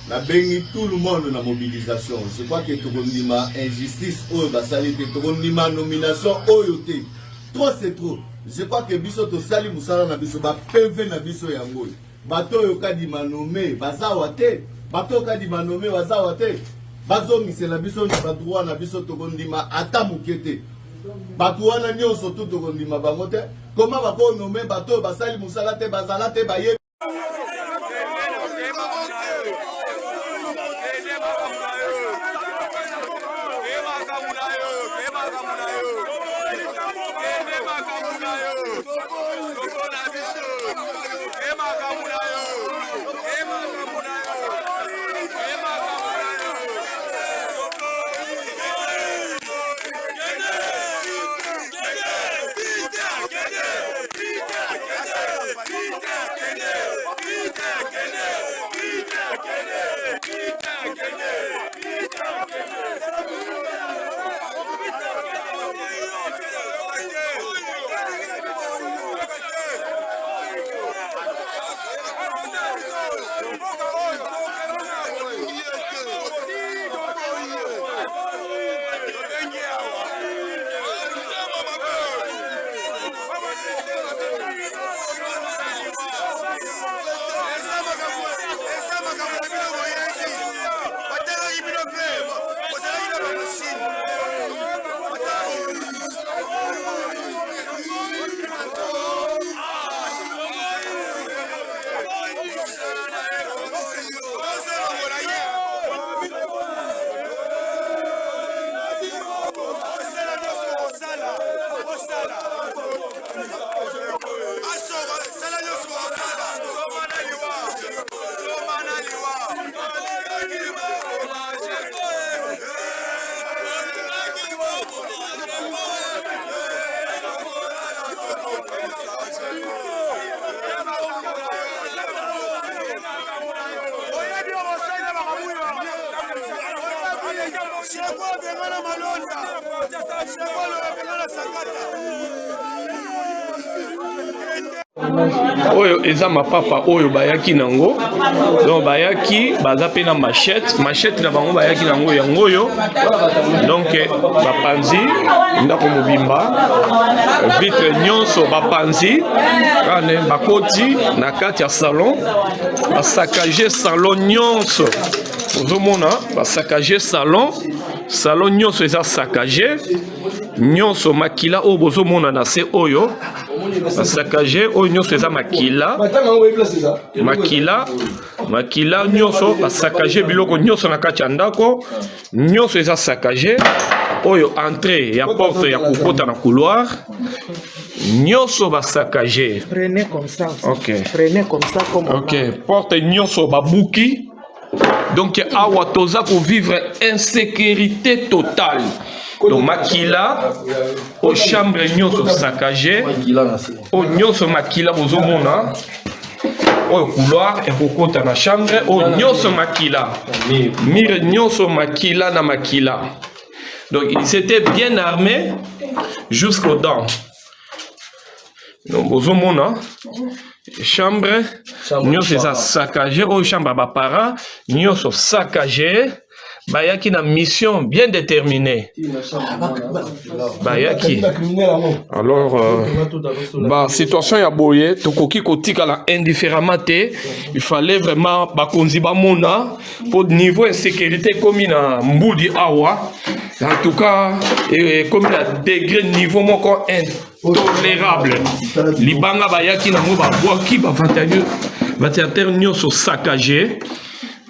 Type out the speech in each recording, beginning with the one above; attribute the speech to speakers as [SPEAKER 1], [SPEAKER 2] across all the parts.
[SPEAKER 1] na bengi tout le monde na mobilisation. Je crois que tokondima injustice oyo basali te, tokondima nomination oyo te. Trop c'est trop. Je crois que biso to sali musala na biso ba PV na biso yango. Bato yo kadima nommé bazawa te. Bato kadima nommé bazawa te. Bazo misela biso na badroit na biso tokondima ata mukete. Bato wana nyonso tout tokondima bango te. Comment bako nommé bato basali musala te bazala te baye.
[SPEAKER 2] Oyo eza mapapa oyo bayaki nango donc bayaki baza pe na machette na bango bayaki nango yango yo donc bapanzi ndako mobimba vitre nyonso bapanzi kane bakoti na kati ya salon basakaje salon nyonso ozomona basakaje salon nyonso eza sakaje nyonso makila oyo bozomona na se oyo basakaje oyo nyonso eza makila nyonso basakaje biloko nyonso na kati ya ndako nyonso eza sakaje oyo entrée ya porte ya kokota na couloir nyonso basakaje.
[SPEAKER 3] Prenez comme ça.
[SPEAKER 2] OK.
[SPEAKER 3] Prenez comme ça comme
[SPEAKER 2] OK. Porte nyonso babuki. Donc awa toza ko vivre insécurité totale. Donc makila au chambre nyonso saccagé au nyonso makila bozomona au couloir et kokota na chambre au nyonso makila mire nyonso makila na makila. Donc ils étaient bien armés jusqu'aux dents. Donc bozomona chambre nyonso eza saccagé au chambre bapara nyonso saccagé. Bayaki na mission bien déterminée. Bayaki. Alors, situation ya boye, tokoki kotika la indifféremment te. Il fallait vraiment bakonzi ba mona pour niveau insécurité comme na mbudi awa. En tout cas, comme na degré niveau moko intolérable. Libanga bayaki na mo ba boaki ba ventilateur nyonso saccagé.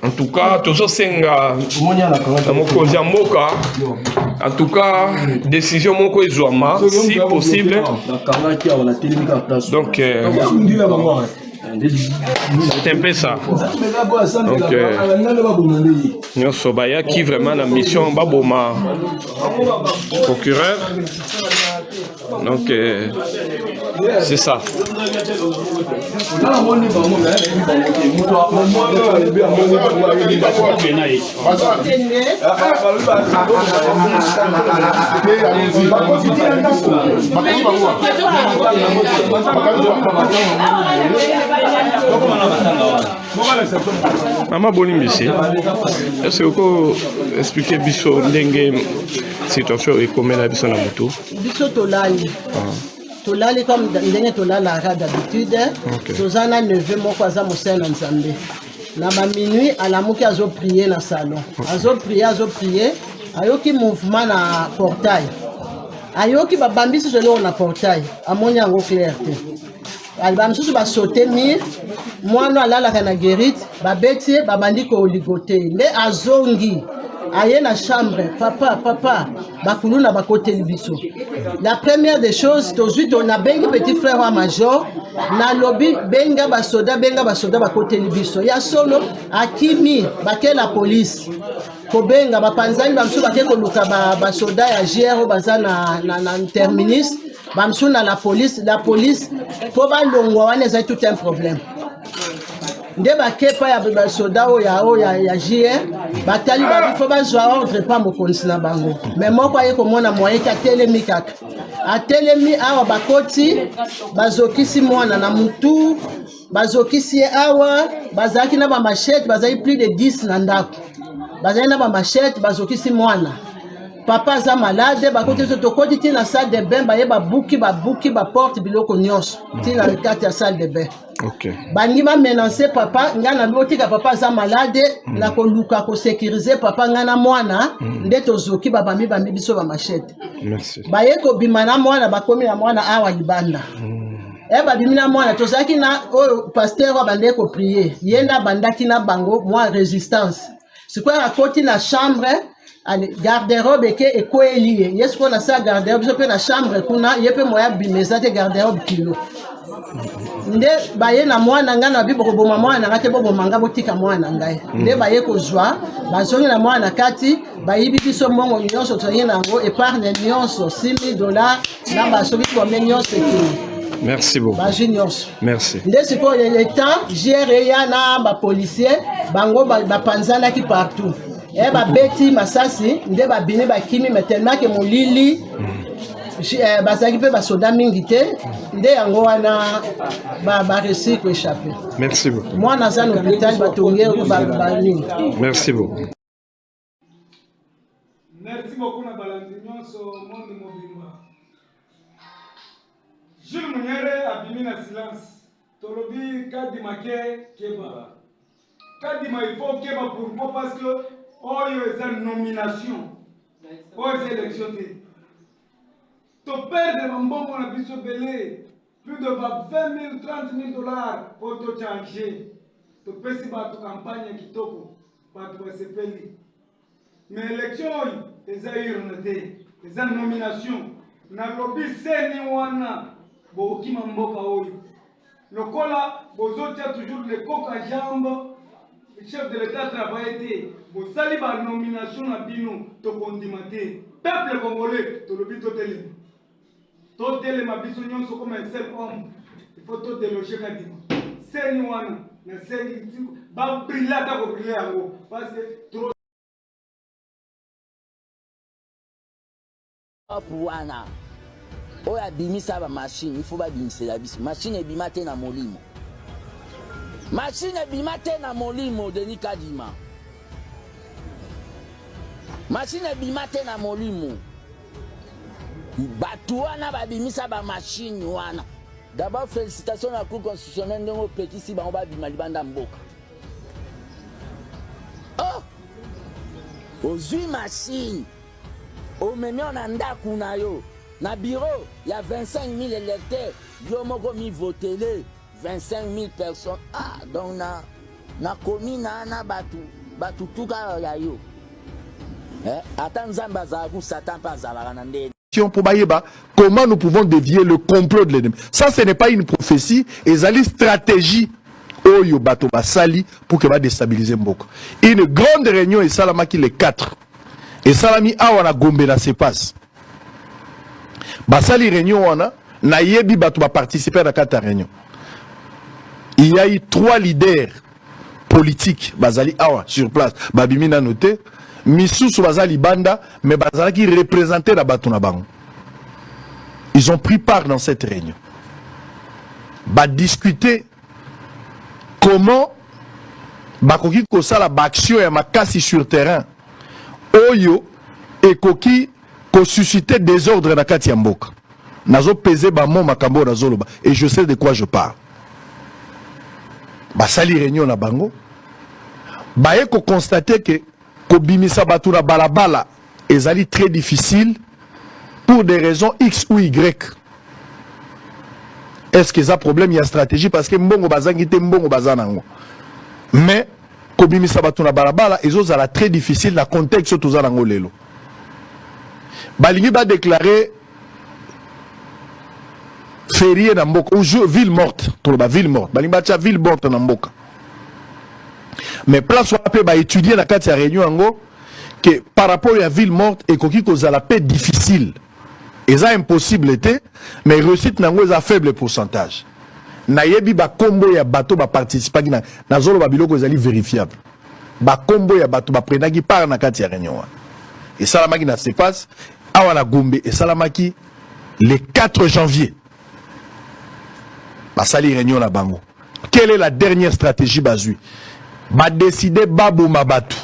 [SPEAKER 2] En tout cas, toujours senga en tout cas, décision moko ezwama si possible. Donc c'est un peu ça. Donc nyonso bayaki vraiment la mission baboma procureur. Donc c'est ça. Maman Bolimbisi, est-ce que vous pouvez expliquer biso ndenge situation et comment la biso na moto?
[SPEAKER 3] Biso tolali. Tolali comme ndenge tolala d'habitude. Tozana 9 moko aza mosala nzambe. Na ba minuit alamuki azo prier na salon. Azo prier. Ayoki mouvement na portail. Ayoki babambisi jelo na portail. Amoni yango clair te. Alba msusu ba sauter mire. Mwana alala na guérite. Babeti babandi ko ligote. Nde azongi. Aye na chambre. Papa. Bakuluna bakote libiso. La première des choses, aujourd'hui on a bengi petit frère wa major. Na lobby benga basoda bakote libiso. Ya solo akimi bake la police. Kobenga bapanzani bamsu bake koluka basoda ya GR baza na terminus. Bamsu na la police po balongwa wana za tout un problème. Nde bakepa ya basoda ya JR batali babifo bazwa ordre pa mokonzi na bango mais moko aye komona moyen ka telemi kaka atelemi awa bakoti bazokisi mwana na mutu bazokisi awa bazaki na ba machette bazaki plus de 10 na ndako bazaki na ba machette bazokisi mwana papa za malade bakoti tokoti tina salle de bain baye babuki ba porte biloko nyonso tina kati ya salle de bain.
[SPEAKER 2] Ok.
[SPEAKER 3] Bangi ma menacer papa ngana botika papa za malade na koluka ko sécuriser papa ngana mwana nde tozoki babami biso ba machette.
[SPEAKER 2] Merci.
[SPEAKER 3] Baye ko bimana mwana bakomi na mwana awa libanda. Babimi na mwana tozaki na pasteur wa bande ko prier. Yenda bandaki na bango moi résistance. Sikwa akoti na chambre garde-robe ke ekoelie. Yesko na sa garde-robe so pe na chambre kuna yepe moya bimeza te garde-robe kilo. Nde baye na mwana ngana biboko boma mwana ngate bobo manga botika mwana ngai nde baye kozwa bazongi na mwana kati bayibi biso mbongo nyonso tsoyi nango épargne nyonso $6,000 na basoki combien nyonso ekini.
[SPEAKER 2] Merci beaucoup.
[SPEAKER 3] Baji nyonso.
[SPEAKER 2] Merci.
[SPEAKER 3] Nde siko le temps géré ya na ba policier bango bapanzana ki partout. Babeti masasi nde babini bakimi mais tellement que molili bazaki pe basoda mingi te nde yango wana réussi ko échapper.
[SPEAKER 2] Merci beaucoup.
[SPEAKER 3] Moi naza na hôpital batongi nini.
[SPEAKER 2] Merci beaucoup.
[SPEAKER 4] Merci beaucoup na balandi nyonso monde mobimba. Jules Munyere abimi na silence. Tolobi kadima keba. Kadima il faut keba pour parce que oyo eza nomination. Oyo élection te. To perdre mbongo na biso belé plus de 20 000 30 000 $ pour to changer. To pesi ba to campagne kitoko ba to sepeli. Mais élection eza urne eza nomination na lobby seni wana bo kima mboka oyo. Lokola bozotia toujours le coq à jambe. Le chef de l'État travaille. Vous salez la nomination à Bino, to condimate. Peuple congolais, to lobby totel. Totel ma bisognon so comme un seul homme. Il faut tout déloger Kadima. C'est nous na c'est ba brillata ko briller yango parce que trop
[SPEAKER 5] Wana. Oya bimisa ba machine, il faut ba bimisa la bis. Machine e bimate na molimo. Machine bimate na molimo Denis Kadima. Machine bimate na molimo. Batouana babimisa ba machine wana. D'abord félicitations à la Cour constitutionnelle de nos petits si ba bima libanda mboka. Oh! Ozui machine. Au même on anda kuna yo. Na bureau, il y a 25 000 électeurs. Yo moko mi voter 25 000 personnes. Ah, donc na commune na batu tuka ya yo. Attends Zamba Zagu Satan pas Zavarande.
[SPEAKER 6] Pour Bayeba, comment nous pouvons dévier le complot de l'ennemi. Ça, ce n'est pas une prophétie, et c'est une stratégie Oyo Bato Basali pour que va déstabiliser Mboko. Une grande réunion et Salamaki les 4. Et Salami Awana Gombe na se passe. Basali réunion wana na yebi bato ba participer à la réunion. Il y a eu 3 leaders politiques Basali Awa sur place. Babimi na noté Misusu Bazali Banda mais Bazali qui représentait la bato na bango. Ils ont pris part dans cette réunion. Ba discuter comment bakoki kosala baction ya makasi sur terrain oyo ekoki kosusciter désordre na kati ya mboka. Nazo peser bamo makambo nazoloba et je sais de quoi je parle. Basali réunion na bango baye ko constater que kobimisa batu na balabala ezali très difficile pour des raisons X ou Y. Est-ce que ça problème, il y a stratégie parce que mbongo bazangi te mbongo bazanango. Mais kobimisa batu na balabala ezo ala très difficile na contexte to zanango lelo. Balingi ba déclarer férié na mboka ou ville morte, to ba ville morte. Balingi ba tia ville morte na mboka. Mais place wape ba étudier na kati ya réunion ango que par rapport à ville morte et koki kozala paix difficile. Et ça impossible était, mais réussite nango est à faible pourcentage. Nayebi ba combo ya bateau ba participer na zolo ba biloko ezali vérifiable. Ba combo ya bateau ba prenaki par na kati ya réunion. Et salamaki na se passe awa na Gombe et salamaki le 4 janvier. Ba sali réunion na bango. Quelle est la dernière stratégie bazui? Ba décider babo mabatu.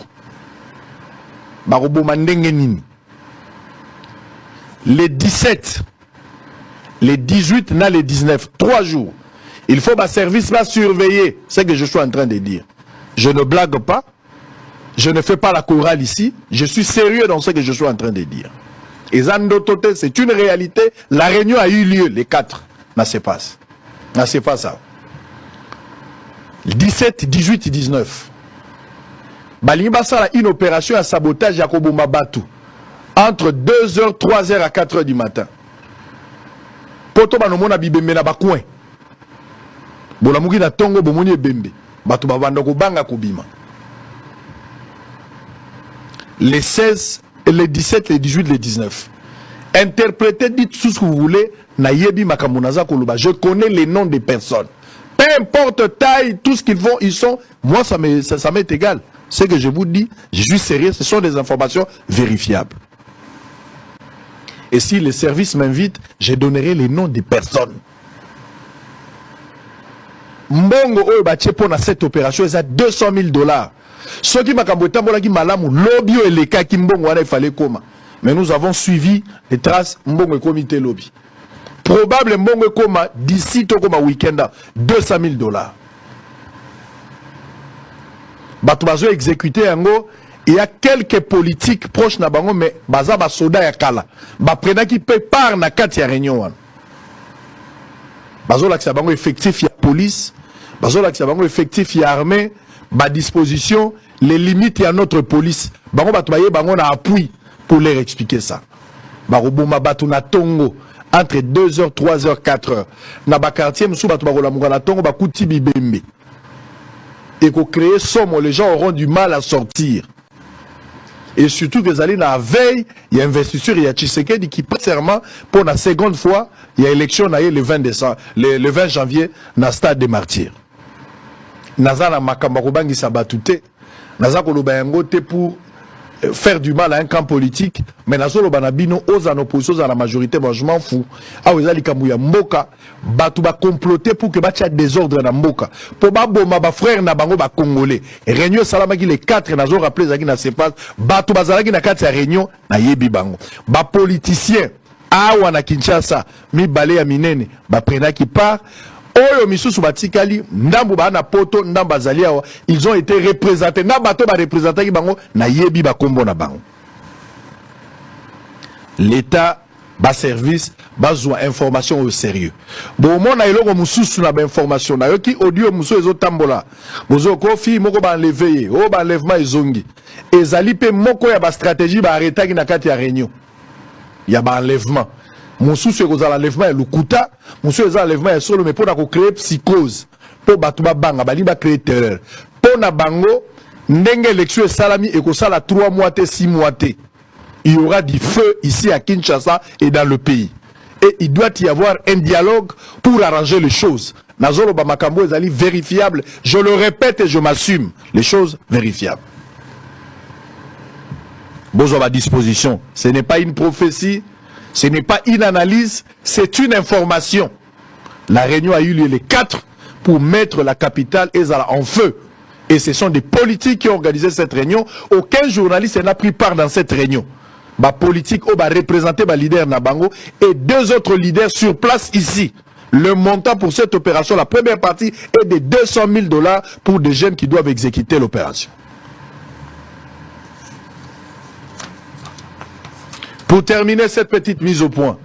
[SPEAKER 6] Ba roboma ndenge nini? Les 17, les 18, les 19, 3 jours. Il faut ma service va surveiller ce que je suis en train de dire. Je ne blague pas, je ne fais pas la chorale ici, je suis sérieux dans ce que je suis en train de dire. Et Zandotote, c'est une réalité. La réunion a eu lieu, les 4. Ça se passe. Ça se passe ça. 17, 18, 19. Balimba Sala, une opération à sabotage à Kobomba Batu. Entre 2h, 3h à 4h du matin. Poto banomona bibembe na bakouin. Bolamuki na tongo bomoni bembe. Batu babanda ko banga kubima. Les 16, les 17, les 18, les 19. Interprétez, dites tout ce que vous voulez. Na yebi makamunaza koluba. Je connais les noms des personnes. Peu importe taille, tout ce qu'ils font, ils sont. Moi, ça m'est égal. Ce que je vous dis, je suis sérieux. Ce sont des informations vérifiables. Et si les services m'invitent, je donnerai les noms des personnes. Mbongo oyo batie pona cette opération, c'est à $200,000. Ceux qui m'a kambotambola ki malamu, lobby et les cas qui mbongo wana il fallait comment. Mais nous avons suivi les traces mbongo et comité lobby. Probable mbongo koma d'ici to koma week-end $200,000. Bato bazo exécuté yango. Il y a quelques politiques proches na bango mais baza ba soda ya kala ba prena qui peut par na kati ya réunion wana bazo la ki bango effectif ya police bazo la ki bango effectif ya armée ba disposition les limites ya notre police bango bato baye bango na appui pour leur expliquer ça ba roboma bato na tongo entre 2h 3h 4h na ba quartier musu bato ba kola munga na tongo ba kuti bibembe et ko créer somme les gens auront du mal à sortir. Et surtout que Zali na veille, il y a investiture, il y a Tshisekedi qui prête serment pour la seconde fois, il y a élection le 20 décembre, le 20 janvier, dans le stade des martyrs. Naza na makambakobangi sabatute, naza kolobayango te pour faire du mal à un camp politique, mais nazo lo banabino aux en opposition à la majorité, moi je m'en fous. Ah oui, Zali Kamouya Mboka, batu ba comploter pour que batia désordre na Mboka. Pour ba boma ba frère na bango ba congolais. Réunion salamaki les 4 nazo rappelé zaki na se passe, batu bazalaki na kati ya réunion na yebi bango. Ba politicien awa na Kinshasa, mi balé ya minene, ba prena qui part. Oyo misusu batikali ndambu ba na poto ndamba zali awa, ils ont été représentés na bato ba représenter bango na yebi ba kombo na bango. L'état ba service bazwa information au sérieux. Bon mon na eloko mususu na ba information na yo ki audio musu ezo tambola. Bozo ko fi moko ba enlever, o ba enlèvement ezongi. Ezali pe moko ya ba stratégie ba arrêter na kati ya réunion. Ya ba enlèvement. Monsieur c'est que l'enlèvement est lukuta, monsieur c'est l'enlèvement est solo mais pour créer psychose, pour batuba banga, bali ba créer terreur. Pour na bango, ndenge élection salami et que ça la 3 mois, 6 mois. Il y aura du feu ici à Kinshasa et dans le pays. Et il doit y avoir un dialogue pour arranger les choses. Nazolo Bamakambo est vérifiable. Je le répète et je m'assume. Les choses vérifiables. Bonjour à disposition. Ce n'est pas une prophétie. Ce n'est pas une analyse, c'est une information. La réunion a eu lieu les 4 pour mettre la capitale Ezala en feu. Et ce sont des politiques qui ont organisé cette réunion. Aucun journaliste n'a pris part dans cette réunion. Bah politique, oh, bah représenter bah leader Nabango et 2 autres leaders sur place ici. Le montant pour cette opération, la première partie, est de $200 000 pour des jeunes qui doivent exécuter l'opération. Pour terminer cette petite mise au point,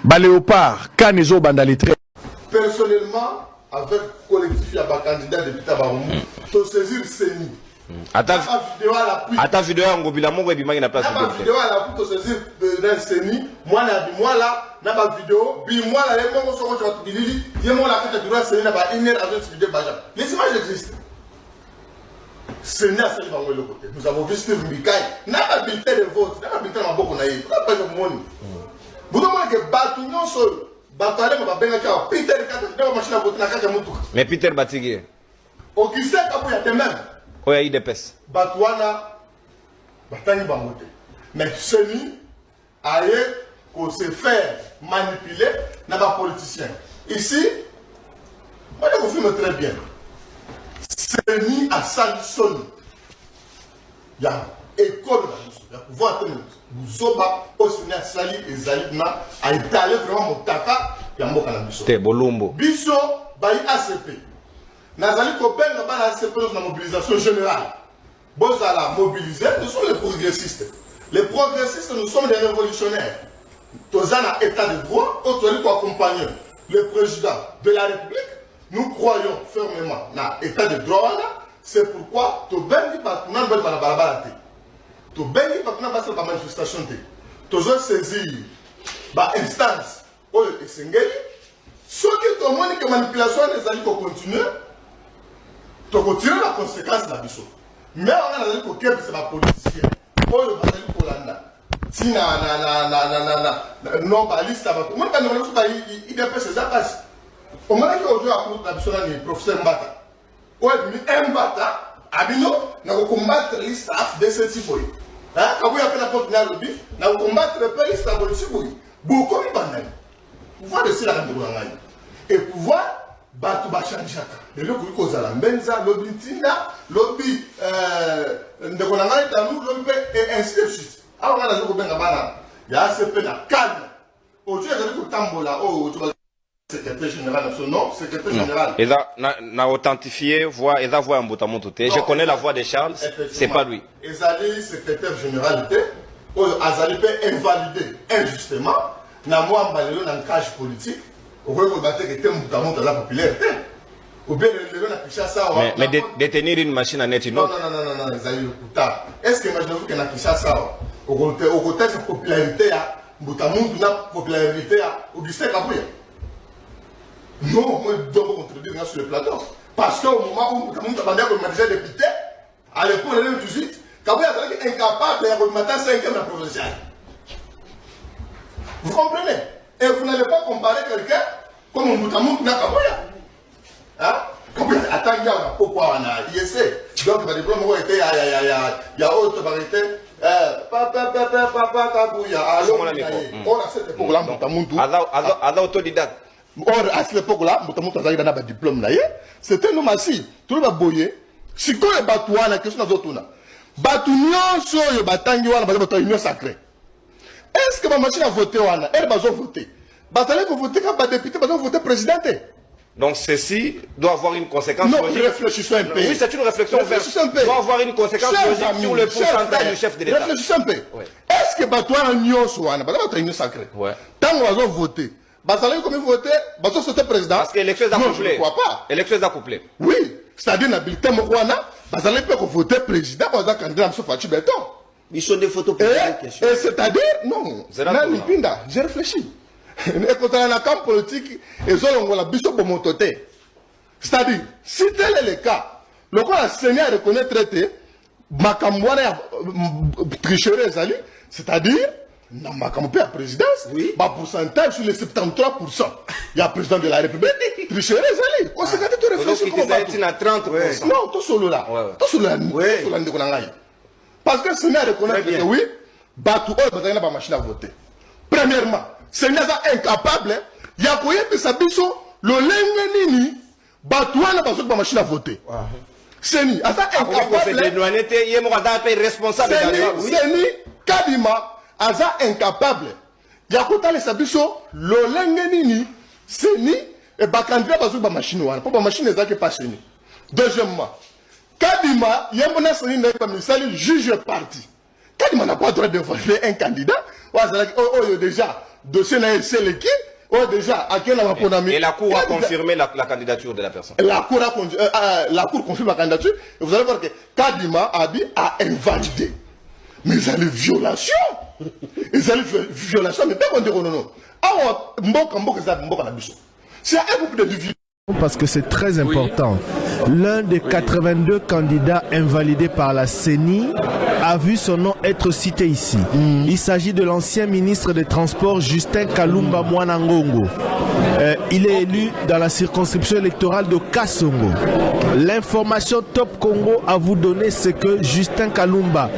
[SPEAKER 6] bah Léopard, Kanezo Bandalitré.
[SPEAKER 1] Personnellement, avec le collectif, il y a des candidats de Tabarou, pour saisir CENI.
[SPEAKER 7] Attends, vidéo en gobila mongo ebi mangi na place
[SPEAKER 1] de vidéo à la pour saisir de CENI. Moi là, na ba vidéo, bi moi là, les mongo sont sur Bilili, il moi la fête de droit CENI na ba une heure avec vidéo baja. Les images existent. CENI a saisi bango le côté. Nous avons vu Steve Mikai, na ba bulletin de vote, na ba bulletin na boko na ye. Pourquoi pas le monde? Vous demandez que batu nyonso batale ma benga ka Peter Kata na machine à voter na kaka mutuka.
[SPEAKER 7] Mais Peter Batigé.
[SPEAKER 1] Augustin Kabuya de même.
[SPEAKER 7] Oya IDPS.
[SPEAKER 1] Batouana, Batani Bangote. Mais CENI a qu'on se faire manipuler dans les politiciens. Ici, moi je confirme très bien. CENI a sali son. Il y a école, il y a pouvoir tenir. Vous avez aussi à sali et zalibna a étalé vraiment mon taka, il y a un mot à la biso.
[SPEAKER 7] T'es bolombo.
[SPEAKER 1] Biso, bayi ACP. Nazali Kopen n'a pas la mobilisation générale. Bon, ça l'a mobilisé, nous sommes les progressistes. Les progressistes, nous sommes des révolutionnaires. Tous en état de droit, autrement pour accompagner le président de la République. Nous croyons fermement dans l'état de droit. C'est pourquoi tu bengi pas tu n'as pas la balabala. Tu bengi pas tu n'as pas la manifestation. Tu as saisi la instance où il s'est engagé. Ce qui est au moins que manipulation des alliés continuer. Tu continues la conséquence de la biso. Mais on a dit que c'est ma politicien. Pour le bataille pour l'anda. Si non, pas liste, moi quand on a dit il dépêche ses attaches. Au moment où aujourd'hui à la biso là, le professeur Mbata. Ouais, mais Mbata, Abino, n'a pas combattre la liste de ce type. Hein, quand vous appelez la porte de l'objet, n'a pas combattre la liste de ce type. Beaucoup de banane. Pouvoir de cela de l'angani. Et pouvoir batu bachanjaka lelo kuli kozala mbenza lobi ntina lobi ndekonanga etalu lobi et ainsi de suite awa ngana zoko benga bana ya ACP na calme otu ezali kotambola oyo secrétaire général non secrétaire général
[SPEAKER 7] et là na authentifié voix et la voix en botamoto te je connais la voix de Charles c'est pas lui
[SPEAKER 1] ezali secrétaire général te oyo azali pe invalidé injustement na moi mbalelo na cage politique.
[SPEAKER 7] Mais détenir une machine à net une autre.
[SPEAKER 1] Non, est-ce que imaginez-vous qu'il y a Kinshasa au côté de la popularité, Boutamoun, la popularité, Augustin Kabouya? Non, moi je dois contredire sur le plateau. Parce qu'au moment où Boutamoun a demandé comme déjà député, à l'époque de 2018, Kabouya était incapable de remettre 5e la provinciale. Vous comprenez? Et vous n'allez pas comparer quelqu'un comme Moutamou na Kabouya. Hein? Kabouya attendez pourquoi on a ISC. Donc le diplôme il y a autre variété papa Kabouya. Alors on a cette époque là Moutamou
[SPEAKER 7] à autodidacte.
[SPEAKER 1] Or à cette époque là Moutamou a eu un diplôme là. C'était nous massi. Tout le boyé. Si quoi les batouana la question des autres là. Batounion so yo batangi wana bato union sacrée. Est-ce que ma machine a voté ou non? Elle va voter. Vous allez voter quand les députés vont voter président.
[SPEAKER 7] Donc ceci doit avoir une conséquence
[SPEAKER 1] logique. Réfléchissons un peu.
[SPEAKER 7] Oui, c'est une réflexion ouverte. Doit avoir une conséquence logique sur le pourcentage du chef de l'État.
[SPEAKER 1] Réfléchissons un peu. Est-ce que Batouana Nyon Souana, Batouana Union sacrée, tant qu'on va voter, vous allez voter, vous allez voter président?
[SPEAKER 7] Parce que l'élection est accouplée.
[SPEAKER 1] Je ne crois pas.
[SPEAKER 7] L'élection est accouplée.
[SPEAKER 1] Oui, c'est-à-dire que l'habileté Mokwana, vous allez voter président, vous allez candidat M. Fachi Béton.
[SPEAKER 8] Ils sont des photos pour la question.
[SPEAKER 1] Et c'est-à-dire, non, j'ai réfléchi. Et quand on a un camp politique, ils ont la biso pour mon côté. C'est-à-dire, si tel est le cas, le cas Seigneur reconnaît traité, Makamouana tricherait Zali, c'est-à-dire, dans Makamoupe à présidence, oui. Pourcentage sur les 73%. Il y a président de la République, tricherait Zali. Conséquent, tu réfléchis comment
[SPEAKER 7] il a 30%.
[SPEAKER 1] Non, tout solo là. Tout solo là. Parce que Seigneur reconnaît que oui, Batou Oyo n'a pas machine à voter. Premièrement, Seigneur est incapable, il y a quoi que ça biso, le lengue nini,
[SPEAKER 6] Batouana parce que ma machine a voté. Seni, asa incapable.
[SPEAKER 7] responsable.
[SPEAKER 6] Seni, Kadima, asa incapable. Yakuta les sabiso, l'olenge nini, Seni, et bakandra parce que ma machine wana. Pour ma machine n'est pas Seni. Deuxièmement, Kadima, Yamona Seni n'est pas misali, juge parti. Kadima n'a pas le droit de voter un candidat. Oh, déjà, dossier n'a c'est l'équipe. Oh, déjà, à quel
[SPEAKER 7] et la Cour a confirmé la candidature de la personne.
[SPEAKER 6] La Cour confirme la candidature. Et vous allez voir que Kadima a invalidé. Mais ils allaient violation. Ils allaient violation. Mais pas qu'on dit non, non. C'est un groupe de division.
[SPEAKER 9] Parce que c'est très important. L'un des 82 candidats invalidés par la CENI a vu son nom être cité ici. Il s'agit de l'ancien ministre des Transports Justin Kalumba Mwanangongo. Il est élu dans la circonscription électorale de Kasongo. L'information Top Congo à vous donner, c'est que Justin Kalumba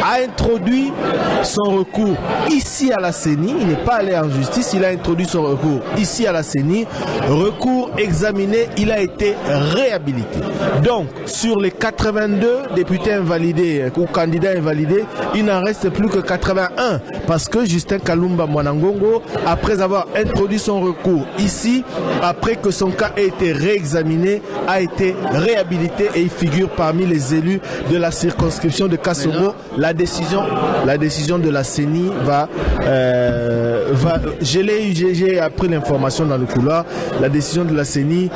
[SPEAKER 9] a introduit son recours ici à la CENI. Il n'est pas allé en justice, il a introduit son recours ici à la CENI. Recours examiné, il a été réhabilité. Donc, sur les 82 députés invalidés ou candidats invalidés, il n'en reste plus que 81 parce que Justin Kalumba Mwanangongo, après avoir introduit son recours ici, après que son cas ait été réexaminé, a été réhabilité et il figure parmi les élus de la circonscription de Kasongo. La décision de la CENI j'ai appris l'information dans le couloir. La décision de la CENI,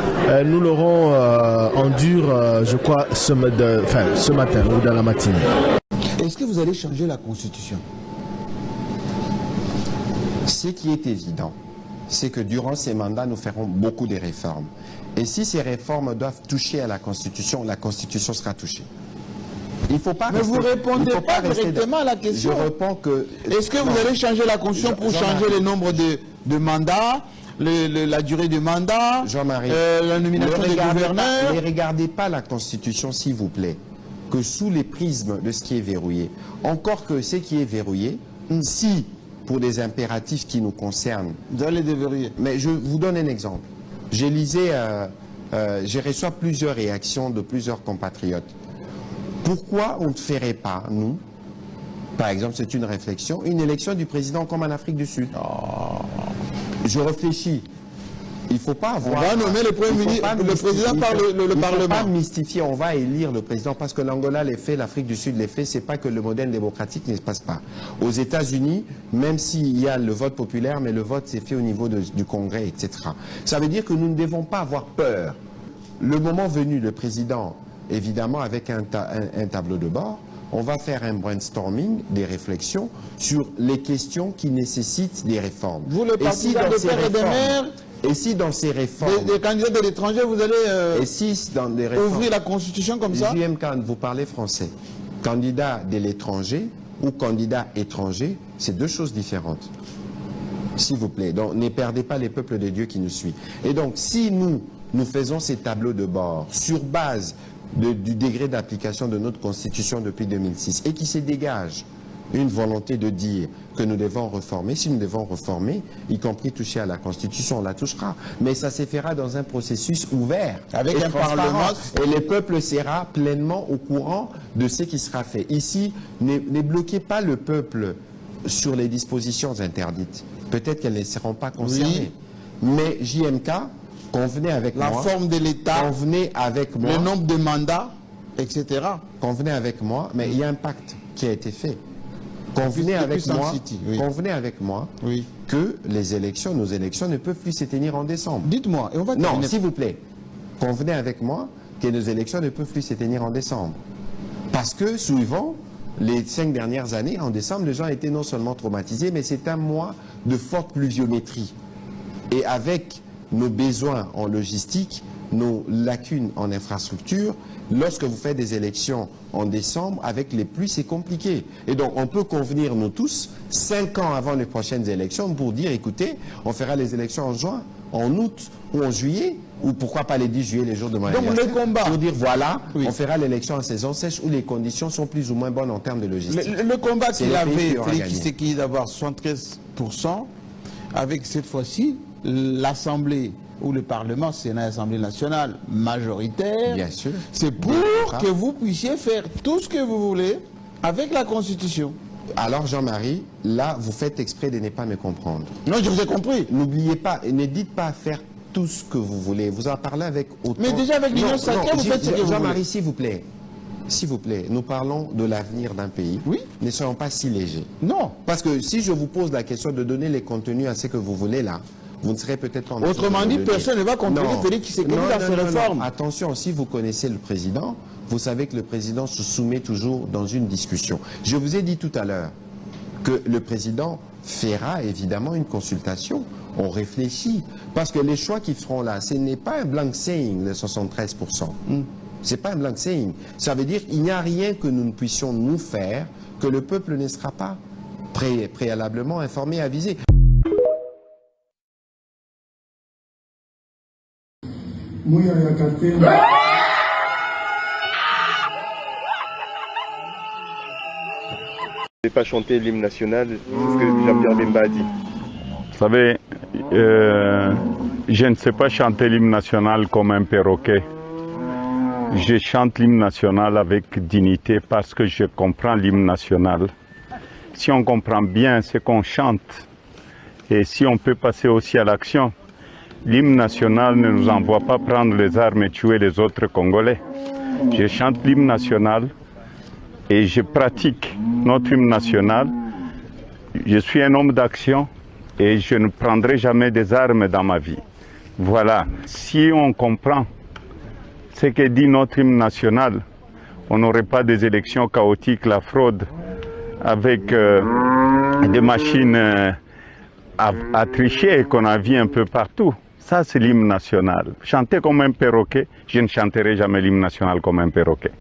[SPEAKER 9] nous l'aurons en dur, je crois, ce matin ou dans la matinée.
[SPEAKER 10] Est-ce que vous allez changer la Constitution?
[SPEAKER 11] Ce qui est évident, c'est que durant ces mandats, nous ferons beaucoup de réformes. Et si ces réformes doivent toucher à la Constitution sera touchée. Il faut pas.
[SPEAKER 10] Mais vous ne répondez pas directement à la question.
[SPEAKER 11] Je réponds que.
[SPEAKER 10] Est-ce que vous allez changer la Constitution pour changer le nombre de mandats, la durée de mandat, la nomination des gouverneurs?
[SPEAKER 11] Ne regardez pas la Constitution, s'il vous plaît, que sous les prismes de ce qui est verrouillé. Encore que ce qui est verrouillé, si, pour des impératifs qui nous concernent.
[SPEAKER 10] Vous allez déverrouiller.
[SPEAKER 11] Mais je vous donne un exemple. J'ai reçu plusieurs réactions de plusieurs compatriotes. Pourquoi on ne ferait pas, nous, par exemple, c'est une réflexion, une élection du président comme en Afrique du Sud? Je réfléchis. Il ne faut pas avoir...
[SPEAKER 10] On va nommer le Premier ministre, le président par le Parlement.
[SPEAKER 11] Il ne faut pas mystifier, on va élire le président parce que l'Angola les fait, l'Afrique du Sud les fait, c'est pas que le modèle démocratique ne se passe pas. Aux États-Unis, même s'il y a le vote populaire, mais le vote s'est fait au niveau du Congrès, etc. Ça veut dire que nous ne devons pas avoir peur. Le moment venu, le président, évidemment, avec un tableau de bord, on va faire un brainstorming, des réflexions sur les questions qui nécessitent des réformes.
[SPEAKER 10] Vous, le parti de père et de mère,
[SPEAKER 11] et si dans ces réformes...
[SPEAKER 10] Des candidats de l'étranger, vous allez
[SPEAKER 11] et si dans des réformes,
[SPEAKER 10] ouvrir la Constitution comme ça?
[SPEAKER 11] JM, vous parlez français. Candidat de l'étranger ou candidat étranger, c'est deux choses différentes. S'il vous plaît. Donc, ne perdez pas les peuples de Dieu qui nous suivent. Et donc, si nous faisons ces tableaux de bord sur base du degré d'application de notre Constitution depuis 2006 et qui se dégage une volonté de dire que nous devons réformer, si nous devons réformer, y compris toucher à la Constitution, on la touchera. Mais ça se fera dans un processus ouvert.
[SPEAKER 10] Avec un Parlement.
[SPEAKER 11] Et le peuple sera pleinement au courant de ce qui sera fait. Ici, ne bloquez pas le peuple sur les dispositions interdites. Peut-être qu'elles ne seront pas concernées. Oui. Mais JMK, convenez avec moi.
[SPEAKER 10] La forme de l'État,
[SPEAKER 11] convenez avec moi.
[SPEAKER 10] Le nombre de mandats, etc.
[SPEAKER 11] Convenez avec moi, mais il y a un pacte qui a été fait. Convenez avec moi que les élections, nos élections ne peuvent plus se tenir en décembre.
[SPEAKER 10] Dites-moi, et on va
[SPEAKER 11] non, s'il vous plaît, convenez avec moi que nos élections ne peuvent plus se tenir en décembre. Parce que souvent, les 5 dernières années, en décembre, les gens étaient non seulement traumatisés, mais c'est un mois de forte pluviométrie. Et avec nos besoins en logistique, nos lacunes en infrastructure, lorsque vous faites des élections en décembre, avec les pluies, c'est compliqué. Et donc, on peut convenir, nous tous, 5 ans avant les prochaines élections, pour dire, écoutez, on fera les élections en juin, en août ou en juillet, ou pourquoi pas les 10 juillet, les jours de mon anniversaire.
[SPEAKER 10] Donc, le combat.
[SPEAKER 11] Pour dire, voilà, on fera l'élection en saison sèche, où les conditions sont plus ou moins bonnes en termes de logistique.
[SPEAKER 10] Le combat qu'il avait, Félix Tshisekedi, d'avoir 73%, avec cette fois-ci, l'Assemblée ou le Parlement, Sénat et Assemblée nationale majoritaire,
[SPEAKER 11] Bien sûr.
[SPEAKER 10] c'est pour que vous puissiez faire tout ce que vous voulez avec la Constitution.
[SPEAKER 11] Alors Jean-Marie, là, vous faites exprès de ne pas me comprendre.
[SPEAKER 10] Non, je vous ai compris.
[SPEAKER 11] N'oubliez pas, ne dites pas faire tout ce que vous voulez. Vous en parlez avec autant...
[SPEAKER 10] Mais déjà avec l'Union sacrée, vous faites ce que vous voulez.
[SPEAKER 11] Jean-Marie, s'il vous plaît. S'il vous plaît, nous parlons de l'avenir d'un pays.
[SPEAKER 10] Oui.
[SPEAKER 11] Ne soyons pas si légers.
[SPEAKER 10] Non.
[SPEAKER 11] Parce que si je vous pose la question de donner les contenus à ce que vous voulez là, vous ne serez peut-être pas en mesure
[SPEAKER 10] Autrement
[SPEAKER 11] de
[SPEAKER 10] dit,
[SPEAKER 11] le donner.
[SPEAKER 10] personne ne va contrôler Félix Tshisekedi dans ses réformes.
[SPEAKER 11] Attention, si vous connaissez le président, vous savez que le président se soumet toujours dans une discussion. Je vous ai dit tout à l'heure que le président fera évidemment une consultation. On réfléchit. Parce que les choix qu'ils feront là, ce n'est pas un blank saying, le 73%. C'est pas un blank saying. Ça veut dire qu'il n'y a rien que nous ne puissions nous faire que le peuple ne sera pas préalablement informé, avisé.
[SPEAKER 12] Je ne
[SPEAKER 13] vais pas chanter l'hymne national, c'est ce que Jean-Pierre Bemba a dit.
[SPEAKER 14] Vous savez, je ne sais pas chanter l'hymne national comme un perroquet. Je chante l'hymne national avec dignité parce que je comprends l'hymne national. Si on comprend bien ce qu'on chante et si on peut passer aussi à l'action, l'hymne national ne nous envoie pas prendre les armes et tuer les autres Congolais. Je chante l'hymne national et je pratique notre hymne national. Je suis un homme d'action et je ne prendrai jamais des armes dans ma vie. Voilà. Si on comprend ce que dit notre hymne national, on n'aurait pas des élections chaotiques, la fraude, avec des machines à tricher qu'on a vu un peu partout. Ça, c'est l'hymne national. Chanter comme un perroquet, je ne chanterai jamais l'hymne national comme un perroquet.